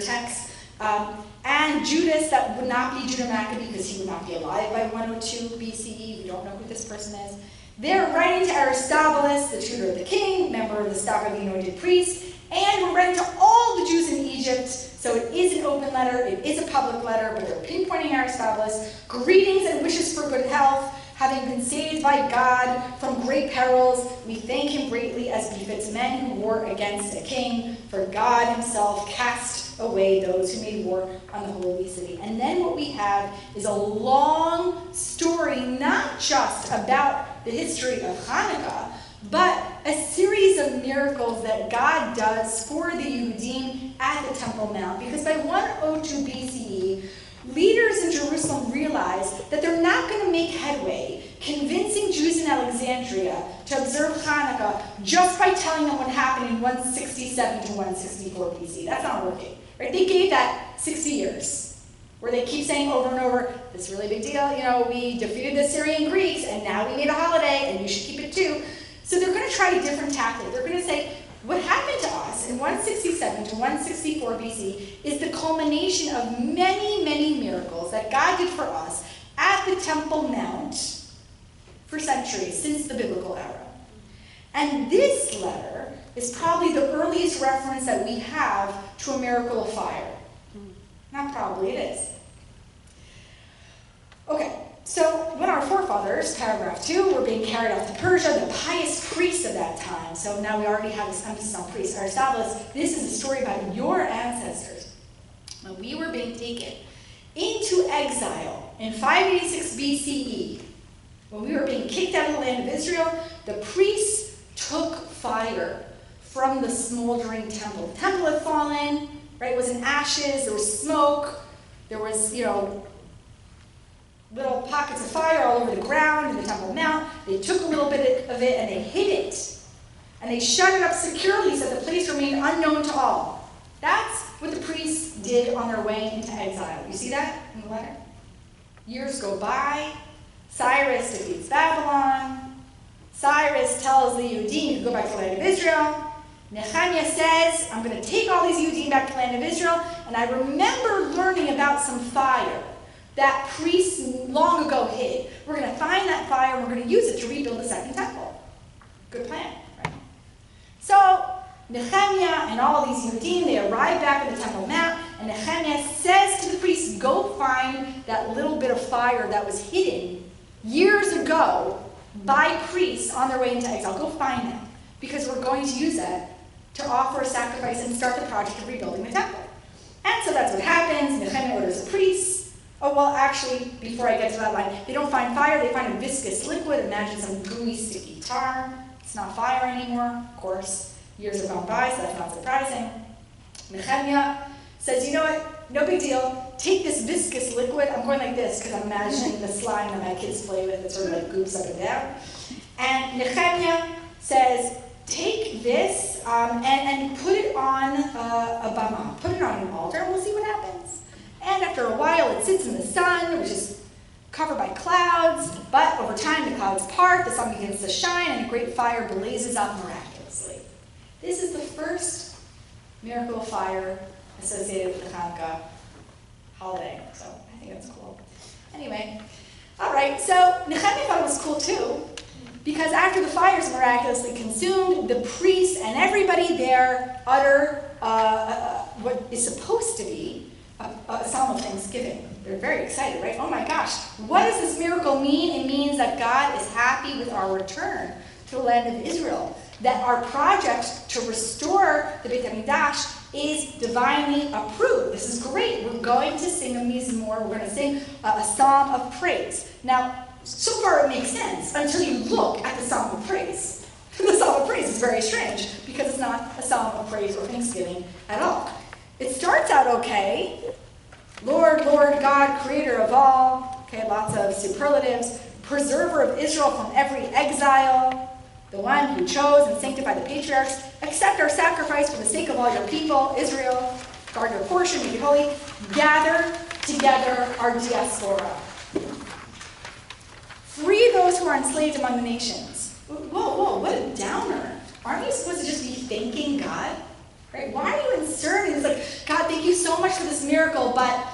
texts. And Judas, that would not be Judah Maccabee because he would not be alive by 102 BCE. We don't know who this person is. They're writing to Aristobulus, the tutor of the king, member of the stock of the anointed priest, and we're writing to all the Jews in Egypt. So it is an open letter, it is a public letter, but they're pinpointing Aristobulus. Greetings and wishes for good health. Having been saved by God from great perils, we thank him greatly as befits men who war against a king, for God himself cast away those who made war on the holy city. And then what we have is a long story, not just about the history of Hanukkah, but a series of miracles that God does for the Yehudim at the Temple Mount. Because by 102 BCE, leaders in Jerusalem realized that they're not going to make headway convincing Jews in Alexandria to observe Hanukkah just by telling them what happened in 167 to 164 BC. That's not working. Right? They gave that 60 years, where they keep saying over and over, this really big deal, we defeated the Syrian Greeks, and now we made a holiday, and you should keep it too. So they're going to try a different tactic. They're going to say, what happened to us in 167 to 164 BC is the culmination of many, many miracles that God did for us at the Temple Mount for centuries, since the biblical era. And this letter is probably the earliest reference that we have to a miracle of fire. Not probably, it is. Okay. So when our forefathers, paragraph 2, were being carried off to Persia, the pious priests of that time, so now we already have this emphasis on priests, Aristobulus, this is a story about your ancestors. When we were being taken into exile in 586 BCE, when we were being kicked out of the land of Israel, the priests took fire from the smoldering temple. The temple had fallen, right? It was in ashes, there was smoke, there was, little pockets of fire all over the ground in the Temple Mount. They took a little bit of it and they hid it. And they shut it up securely so the place remained unknown to all. That's what the priests did on their way into exile. You see that in the letter? Years go by. Cyrus defeats Babylon. Cyrus tells the Yehudim to go back to the land of Israel. Nehemiah says, I'm going to take all these Yehudim back to the land of Israel. And I remember learning about some fire that priests long ago hid. We're going to find that fire and we're going to use it to rebuild the second temple. Good plan, right? So Nehemiah and all these Yehudim, they arrive back at the Temple Mount, and Nehemiah says to the priests, go find that little bit of fire that was hidden years ago by priests on their way into exile. Go find that, because we're going to use that to offer a sacrifice and start the project of rebuilding the temple. And so that's what happens. Nehemiah orders the priests. Oh, well, actually, before I get to that line, they don't find fire, they find a viscous liquid. Imagine some gooey, sticky tar. It's not fire anymore, of course. Years have gone by, so that's not surprising. Nehemiah says, you know what, no big deal. Take this viscous liquid. I'm going like this because I'm imagining the slime that my kids play with. It sort of like goops up and down. And Nehemiah says, take this and put it on a bama. Put it on an altar and we'll see what happens. And after a while, it sits in the sun, which is covered by clouds. But over time, the clouds part, the sun begins to shine, and a great fire blazes up miraculously. This is the first miracle of fire associated with the Hanukkah holiday, so I think that's cool. Anyway, all right, so Nehemiah thought it was cool too, because after the fire is miraculously consumed, the priests and everybody there utter what is supposed to be a psalm of thanksgiving. They're very excited, right? Oh my gosh, what does this miracle mean? It means that God is happy with our return to the land of Israel, that our project to restore the Beit HaMikdash is divinely approved. This is great. We're going to sing a mizmor. We're going to sing a psalm of praise. Now, so far it makes sense until you look at the psalm of praise. The psalm of praise is very strange because it's not a psalm of praise or thanksgiving at all. It starts out okay. Lord, Lord God, creator of all. Okay, lots of superlatives. Preserver of Israel from every exile. The one who chose and sanctified the patriarchs. Accept our sacrifice for the sake of all your people, Israel. Guard your portion, make it holy. Gather together our diaspora. Free those who are enslaved among the nations. Whoa, what a downer. Aren't you supposed to just be thanking God? Right? Why are you inserting this? Like, God, thank you so much for this miracle, but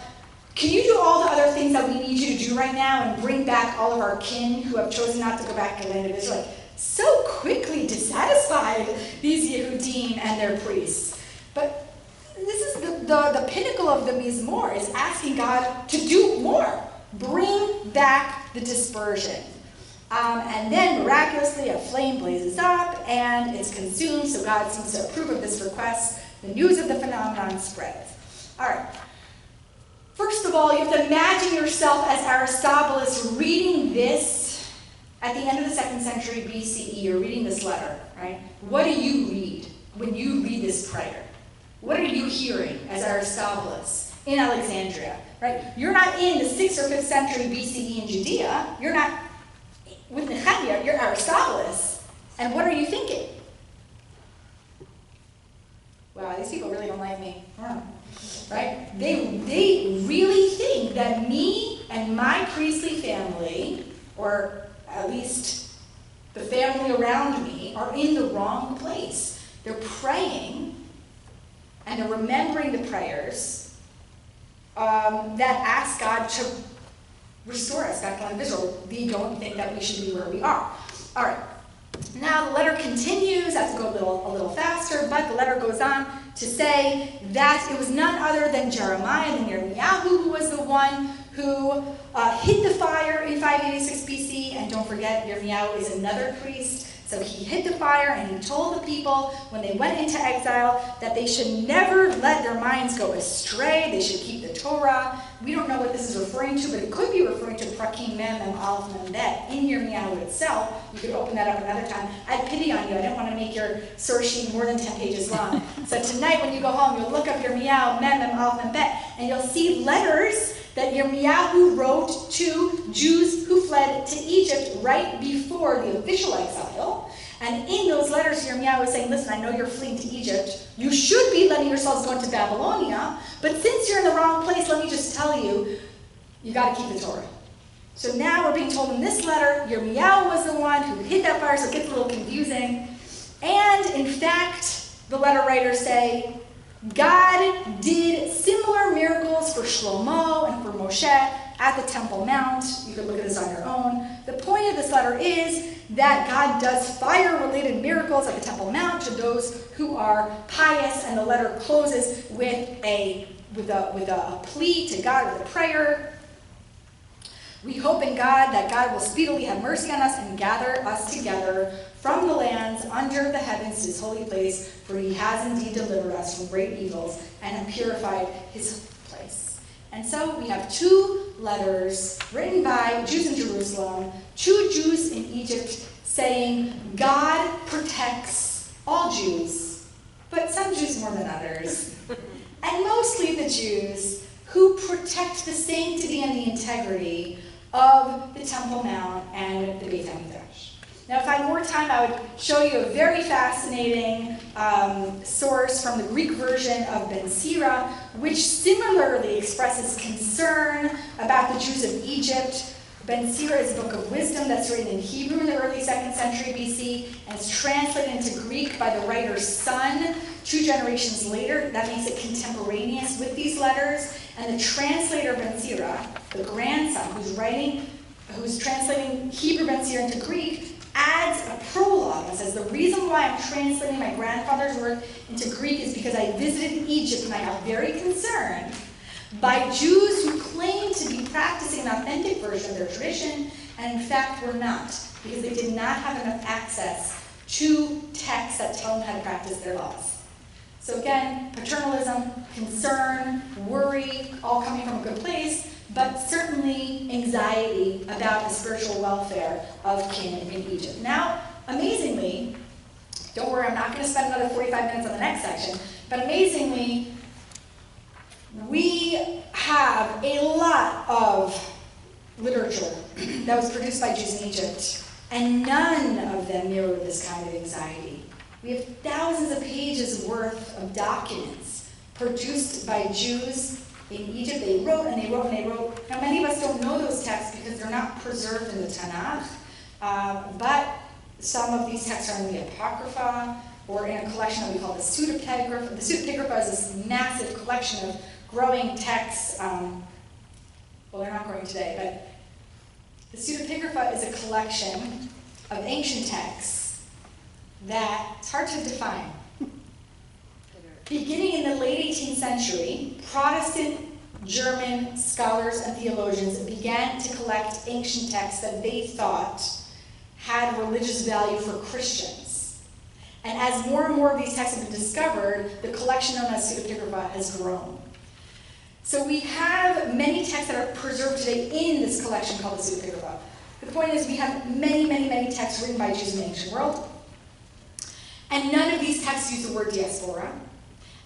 can you do all the other things that we need you to do right now and bring back all of our kin who have chosen not to go back to the land of Israel? Like, so quickly dissatisfied, these Yehudim and their priests. But this is the pinnacle of the Mizmor, is asking God to do more. Bring back the dispersion. And then miraculously a flame blazes up and it's consumed, so God seems to approve of this request. The news of the phenomenon spreads. All right. First of all, you have to imagine yourself as Aristobulus reading this at the end of the 2nd century BCE. You're reading this letter, right? What do you read when you read this prayer? What are you hearing as Aristobulus in Alexandria, right? You're not in the 6th or 5th century BCE in Judea. You're not with Nehemiah, you're Aristobulus. And what are you thinking? Wow, these people really don't like me. Right? They really think that me and my priestly family, or at least the family around me, are in the wrong place. They're praying and they're remembering the prayers that ask God to restore us back to the land of Israel. We don't think that we should be where we are. All right. Now the letter continues. I have to go a little faster, but the letter goes on to say that it was none other than Jeremiah and Yirmiyahu who was the one who hid the fire in 586 BC. And don't forget, Yirmiyahu is another priest. So he hid the fire and he told the people when they went into exile that they should never let their minds go astray. They should keep the Torah. We don't know what this is referring to, but it could be referring to Prakim Mem and Aleph Mem Bet in Yirmiyahu itself. You could open that up another time. I had pity on you. I didn't want to make your source sheet more than 10 pages long. So tonight when you go home, you'll look up Yirmiyahu, Mem, and Aleph Mem Bet, and you'll see letters that Yirmiyahu wrote to Jews who fled to Egypt right before the official exile. And in those letters, Yirmiyahu was saying, listen, I know you're fleeing to Egypt. You should be letting yourselves go into Babylonia. But since you're in the wrong place, let me just tell you, you got to keep the Torah. So now we're being told in this letter, Yirmiyahu was the one who hid that fire, so it gets a little confusing. And in fact, the letter writers say, God did similar miracles for Shlomo and for Moshe at the Temple Mount. You can look at this on your own. The point of this letter is that God does fire-related miracles at the Temple Mount to those who are pious, and the letter closes with a plea to God, with a prayer. We hope in God that God will speedily have mercy on us and gather us together from the lands under the heavens to his holy place, for he has indeed delivered us from great evils and have purified his place. And so we have two letters written by Jews in Jerusalem, two Jews in Egypt, saying God protects all Jews, but some Jews more than others. mostly the Jews who protect the sanctity and the integrity of the Temple Mount and the Beit HaMikdash. Now, if I had more time, I would show you a very fascinating source from the Greek version of Ben Sira, which similarly expresses concern about the Jews of Egypt. Ben Sira is a book of wisdom that's written in Hebrew in the early 2nd century BC, and it's translated into Greek by the writer's son 2 generations later. That makes it contemporaneous with these letters. And the translator Ben Sira, the grandson who's translating Hebrew Ben Sira into Greek, adds a prologue and says, the reason why I'm translating my grandfather's work into Greek is because I visited Egypt and I got very concerned by Jews who claimed to be practicing an authentic version of their tradition, and in fact were not, because they did not have enough access to texts that tell them how to practice their laws. So again, paternalism, concern, worry, all coming from a good place, but certainly anxiety about the spiritual welfare of kin in Egypt. Now, amazingly, don't worry, I'm not going to spend another 45 minutes on the next section, but amazingly, we have a lot of literature that was produced by Jews in Egypt, and none of them mirror this kind of anxiety. We have thousands of pages worth of documents produced by Jews in Egypt. They wrote and they wrote and they wrote. Now, many of us don't know those texts because they're not preserved in the Tanakh, but some of these texts are in the Apocrypha or in a collection that we call the Pseudepigrapha. The Pseudepigrapha is this massive collection of growing texts. Well, they're not growing today, but the Pseudepigrapha is a collection of ancient texts that it's hard to define. Beginning in the late 18th century, Protestant German scholars and theologians began to collect ancient texts that they thought had religious value for Christians. And as more and more of these texts have been discovered, the collection known as Pseudepigrapha has grown. So we have many texts that are preserved today in this collection called the Pseudepigrapha. The point is we have many, many, many texts written by Jews in the ancient world. And none of these texts use the word diaspora.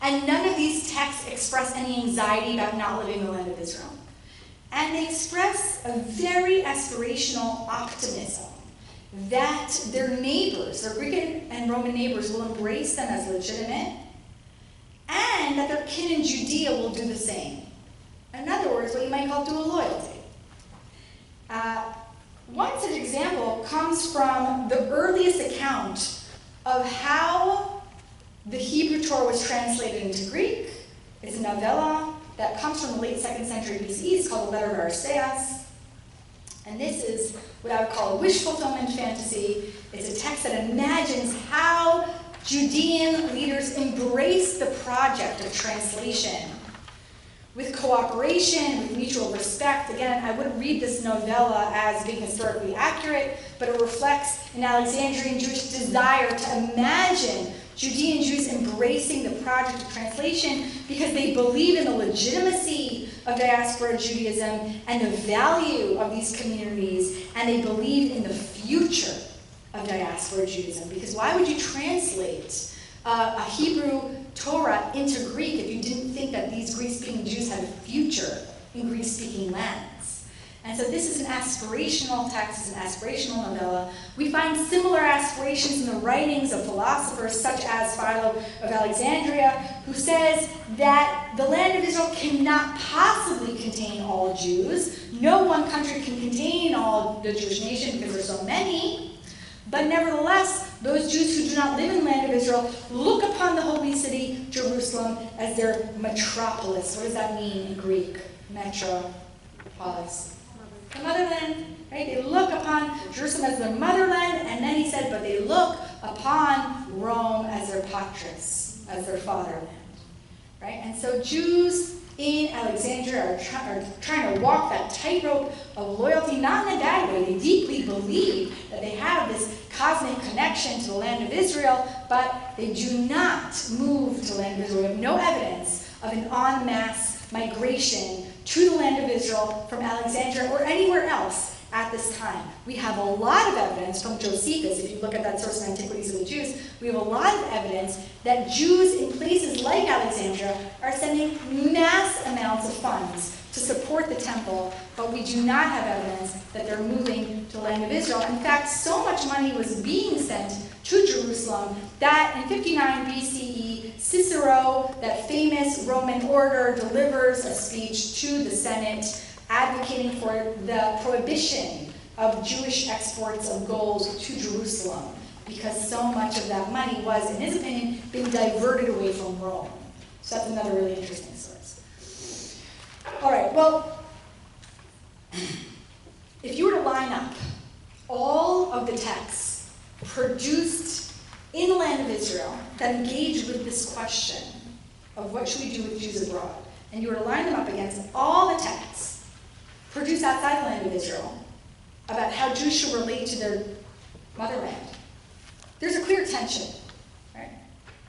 And none of these texts express any anxiety about not living in the land of Israel. And they express a very aspirational optimism that their neighbors, their Greek and Roman neighbors, will embrace them as legitimate, and that their kin in Judea will do the same. In other words, what you might call dual loyalty. One such example comes from the earliest account of how the Hebrew Torah was translated into Greek. It's a novella that comes from the late 2nd century BCE. It's called the Letter of Aristeas. And this is what I would call a wish fulfillment fantasy. It's a text that imagines how Judean leaders embraced the project of translation with cooperation, with mutual respect. Again, I wouldn't read this novella as being historically accurate, but it reflects an Alexandrian Jewish desire to imagine Judean Jews embracing the project of translation because they believe in the legitimacy of diaspora Judaism and the value of these communities, and they believe in the future of diaspora Judaism. Because why would you translate a Hebrew Torah into Greek if you didn't think that these Greek-speaking Jews had a future in Greek-speaking lands? And so this is an aspirational text, it's an aspirational novella. We find similar aspirations in the writings of philosophers such as Philo of Alexandria, who says that the land of Israel cannot possibly contain all Jews. No one country can contain all the Jewish nation because there's so many. But nevertheless, those Jews who do not live in the land of Israel look upon the holy city, Jerusalem, as their metropolis. What does that mean in Greek? Metropolis. The motherland, right? They look upon Jerusalem as their motherland, and then he said, but they look upon Rome as their patris, as their fatherland, right? And so Jews in Alexandria are trying to walk that tightrope of loyalty, not in a bad way. They deeply believe that they have this cosmic connection to the land of Israel, but they do not move to the land of Israel. We have no evidence of an en masse migration to the land of Israel from Alexandria or anywhere else at this time. We have a lot of evidence from Josephus. If you look at that source of Antiquities of the Jews, we have a lot of evidence that Jews in places like Alexandria are sending sending mass amounts of funds to support the temple, but we do not have evidence that they're moving to the land of Israel. In fact, so much money was being sent to Jerusalem that in 59 BCE, Cicero, that famous Roman orator, delivers a speech to the Senate advocating for the prohibition of Jewish exports of gold to Jerusalem, because so much of that money was, in his opinion, being diverted away from Rome. So that's another really interesting source. All right, well, if you were to line up all of the texts produced in the land of Israel that engage with this question of what should we do with Jews abroad, and you were to line them up against all the texts produced outside the land of Israel about how Jews should relate to their motherland, there's a clear tension, right?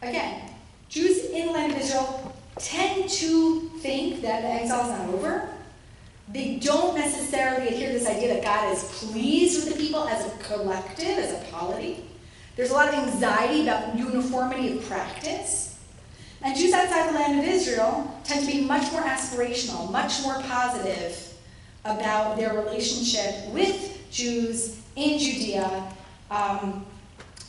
Again, Jews in the land of Israel tend to think that the exile is not over. They don't necessarily adhere to this idea that God is pleased with the people as a collective, as a polity. There's a lot of anxiety about uniformity of practice. And Jews outside the land of Israel tend to be much more aspirational, much more positive about their relationship with Jews in Judea. And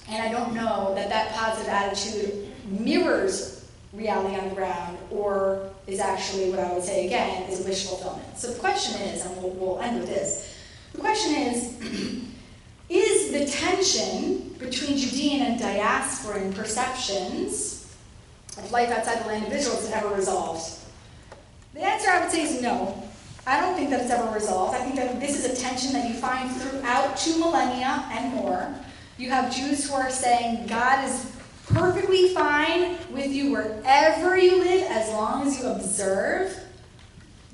I don't know that that positive attitude mirrors reality on the ground, or is actually what I would say again is wish fulfillment. So the question is, and we'll end with this, the question is the tension between Judean and diasporan perceptions of life outside the land of Israel is ever resolved? The answer I would say is no. I don't think that it's ever resolved. I think that this is a tension that you find throughout 2 millennia and more. You have Jews who are saying God is perfectly fine with you wherever you live as long as you observe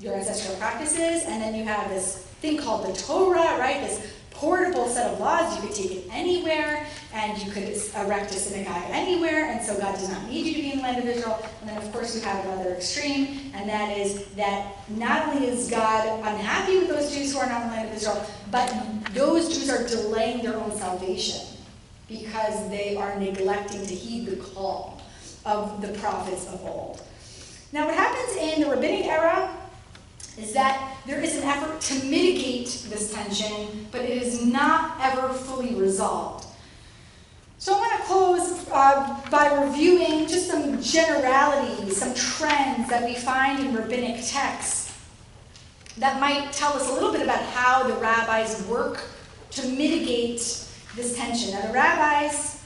your ancestral practices. And then you have this thing called the Torah, right? This portable set of laws. You could take it anywhere, and you could erect a synagogue anywhere, and so God does not need you to be in the land of Israel. And then, of course, you have another extreme, and that is that not only is God unhappy with those Jews who are not in the land of Israel, but those Jews are delaying their own salvation because they are neglecting to heed the call of the prophets of old. Now, what happens in the rabbinic era is that there is an effort to mitigate this tension, but it is not ever fully resolved. So I want to close by reviewing just some generalities, some trends that we find in rabbinic texts that might tell us a little bit about how the rabbis work to mitigate this tension. Now the rabbis,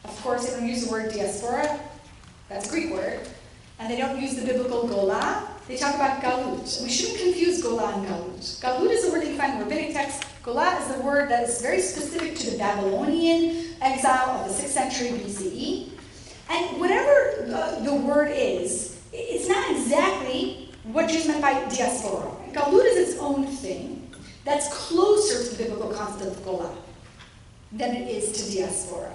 of course, they don't use the word diaspora, that's a Greek word, and they don't use the biblical Golah. They talk about galut. We shouldn't confuse Golah and galut. Galut is the word that you find in rabbinic texts. Golah is the word that is very specific to the Babylonian exile of the 6th century BCE. And whatever the word is, it's not exactly what Jews meant by diaspora. Galut is its own thing that's closer to the biblical concept of Golah than it is to diaspora.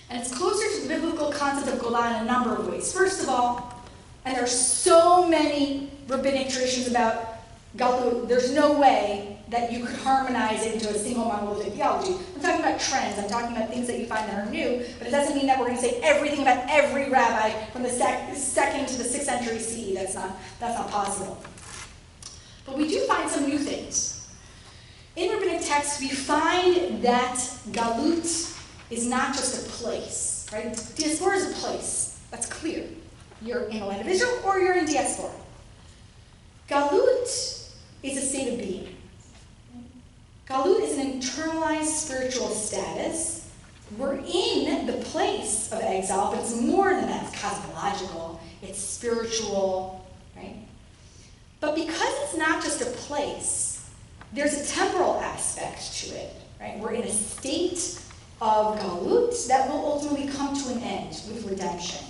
And it's closer to the biblical concept of Golah in a number of ways. First of all, and there are so many rabbinic traditions about Galut, there's no way that you could harmonize it into a single monolithic theology. I'm talking about trends, I'm talking about things that you find that are new, but it doesn't mean that we're going to say everything about every rabbi from the 2nd to the 6th century CE. That's not possible. But we do find some new things. In rabbinic texts, we find that Galut is not just a place, right? Diaspora is a place. That's clear. You're in the land of Israel or you're in diaspora. Galut is a state of being. Galut is an internalized spiritual status. We're in the place of exile, but it's more than that. It's cosmological. It's spiritual, right? But because it's not just a place, there's a temporal aspect to it, right? We're in a state of Galut that will ultimately come to an end with redemption.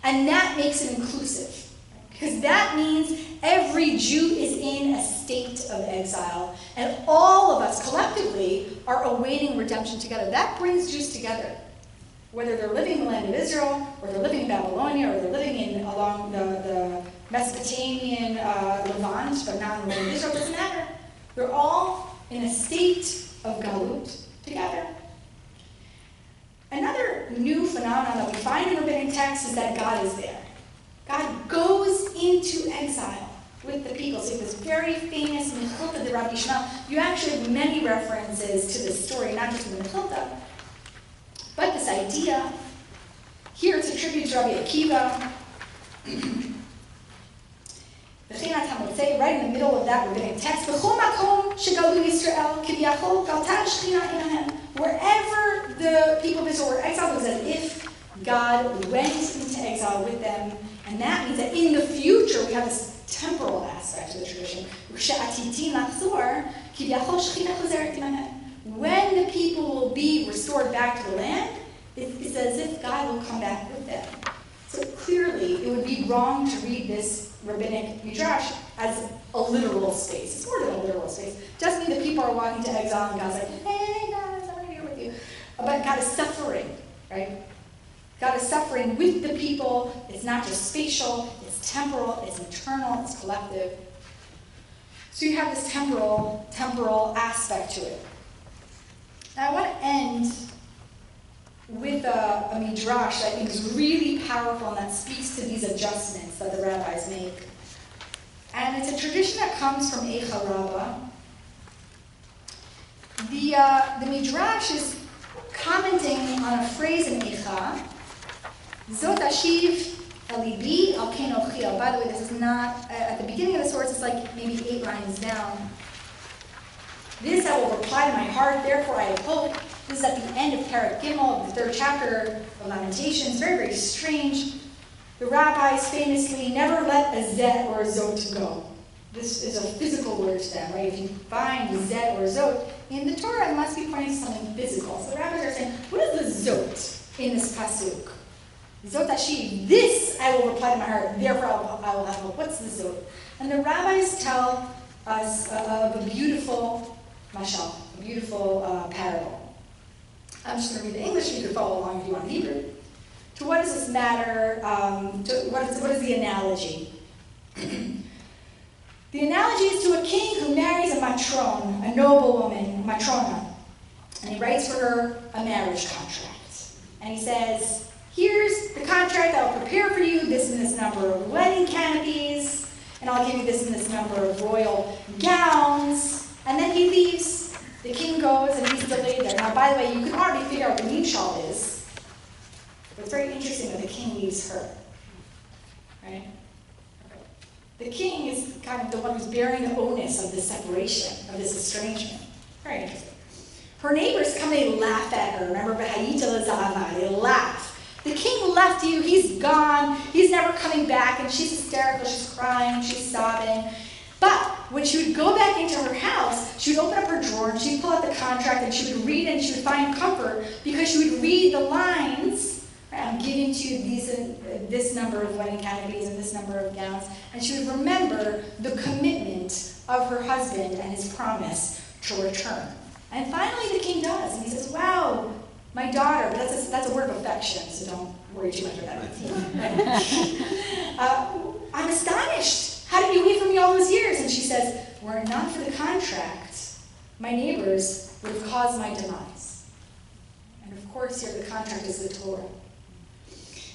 And that makes it inclusive, right? Because that means every Jew is in a state of exile, and all of us collectively are awaiting redemption together. That brings Jews together. Whether they're living in the land of Israel, or they're living in Babylonia, or they're living along the Mesopotamian Levant, but not in the land of Israel, doesn't matter. They're all in a state of Galut together. Another new phenomenon that we find in rabbinic texts is that God is there. God goes exile with the people. So this very famous Mechilta de Rabbi Shmuel. You actually have many references to this story, not just in the Mechilta, but this idea. Here it's attributed to Rabbi Akiva. Right in the middle of that rabbinic text, wherever the people of Israel were exiled, it was as if God went into exile with them. And that means that in the future, we have this temporal aspect of the tradition. When the people will be restored back to the land, it's as if God will come back with them. So clearly, it would be wrong to read this rabbinic midrash as a literal space. It's more than a literal space. It doesn't mean that people are walking to exile and God's like, hey guys, I'm right here with you. But God is suffering, right? God is suffering with the people. It's not just spatial, it's temporal, it's eternal, it's collective. So you have this temporal aspect to it. Now I want to end with a midrash that I think is really powerful and that speaks to these adjustments that the rabbis make. And it's a tradition that comes from Eicha Rabbah. The midrash is commenting on a phrase in Eicha, Zot Ashiv Alibi Al Ken Ochil. By the way, this is not, at the beginning of the source, it's like maybe 8 lines down. This I will reply to my heart, therefore I have hope. This is at the end of Parak Gimel, the 3rd chapter of Lamentations. Very, very strange. The rabbis famously never let a zet or a zot go. This is a physical word to them, right? If you find a zet or a zot in the Torah, it must be pointing to something physical. So the rabbis are saying, what is the zot in this pasuk? Zot Ashiv, this I will reply to my heart, therefore I will have hope. What's the zot? And the rabbis tell us of a beautiful mashal, a beautiful parable. I'm just going to read the English, you can follow along if you want Hebrew. To what does this matter? What is the analogy? The analogy is to a king who marries a matron, a noble woman, matrona, and he writes for her a marriage contract. And he says, here's the contract, I'll prepare for you this and this number of wedding canopies, and I'll give you this and this number of royal gowns, and then he leaves. The king goes and he's delayed there. Now, by the way, you can already figure out what the nimshal is. But it's very interesting that the king leaves her. Right? The king is kind of the one who's bearing the onus of this separation, of this estrangement. Very interesting. Her neighbors come, they laugh at her. Remember, they laugh. The king left you, he's gone, he's never coming back, and she's hysterical, she's crying, she's sobbing. But when she would go back into her house, she would open up her drawer and she'd pull out the contract and she would read it and she would find comfort because she would read the lines, right, I'm giving to you this number of wedding canopies and this number of gowns, and she would remember the commitment of her husband and his promise to return. And finally the king does, and he says, wow, my daughter, but that's a word of affection, so don't worry too much about that. I'm astonished. How did you wait for me all those years? And she says, were it not for the contract, my neighbors would have caused my demise. And of course, here the contract is the Torah.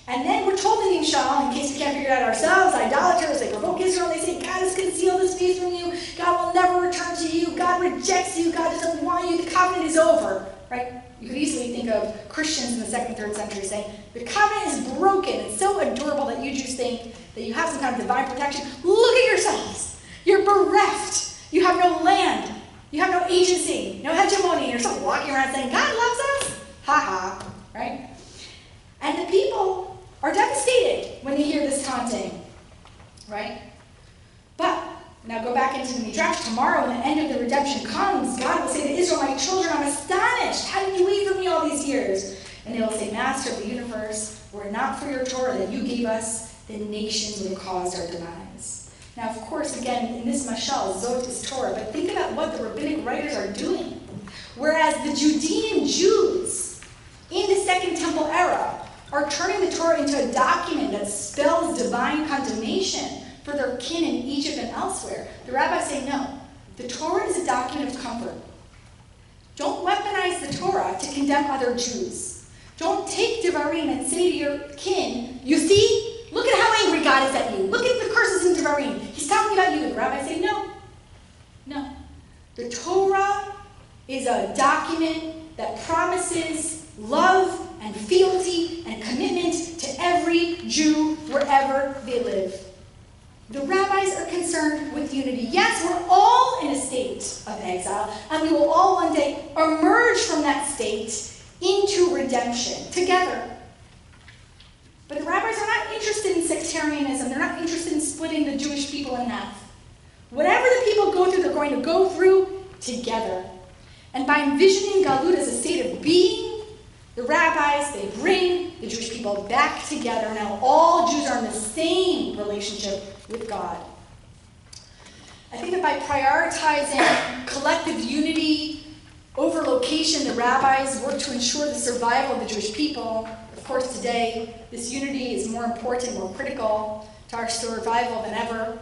And then we're told in Nimshal, in case we can't figure it out ourselves, idolaters, they provoke Israel, they say, God has concealed his face from you, God will never return to you, God rejects you, God doesn't want you, the covenant is over, right? You could easily think of Christians in the 2nd, 3rd century saying, the covenant is broken, it's so adorable that you just think that you have some kind of divine protection. Look at yourselves. You're bereft. You have no land. You have no agency, no hegemony. You're still walking around saying, God loves us? Ha ha, right? And the people are devastated when they hear this taunting, right? But now go back into the Midrash. Tomorrow, when the end of the redemption comes, God will say to Israel, my children, I'm astonished. How did you wait for me all these years? And they will say, Master of the universe, were it not for your Torah that you gave us, the nations would have caused our demise. Now, of course, again, in this mashal, Zot is Torah, but think about what the rabbinic writers are doing. Whereas the Judean Jews in the Second Temple era are turning the Torah into a document that spells divine condemnation for their kin in Egypt and elsewhere, the rabbis say no. The Torah is a document of comfort. Don't weaponize the Torah to condemn other Jews. Don't take Devarim and say to your kin, you see, look at how angry God is at you. Look at the curses in Devarim. He The Torah is a document that promises love and fealty and commitment to every Jew wherever they live. The rabbis are concerned with unity. Yes, we're all in a state of exile, and we will all one day emerge from that state into redemption together. But the rabbis are not interested in sectarianism. They're not interested in splitting the Jewish people in half. Whatever the people go through, they're going to go through together. And by envisioning Galut as a state of being, the rabbis, they bring the Jewish people back together. Now all Jews are in the same relationship with God. I think that by prioritizing collective unity over location, the rabbis work to ensure the survival of the Jewish people. Of course, today, this unity is more important, more critical to our survival than ever.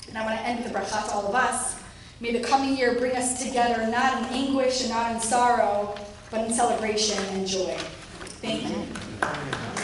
And I want to end with a bracha to all of us. May the coming year bring us together, not in anguish and not in sorrow, but in celebration and joy. Thank you.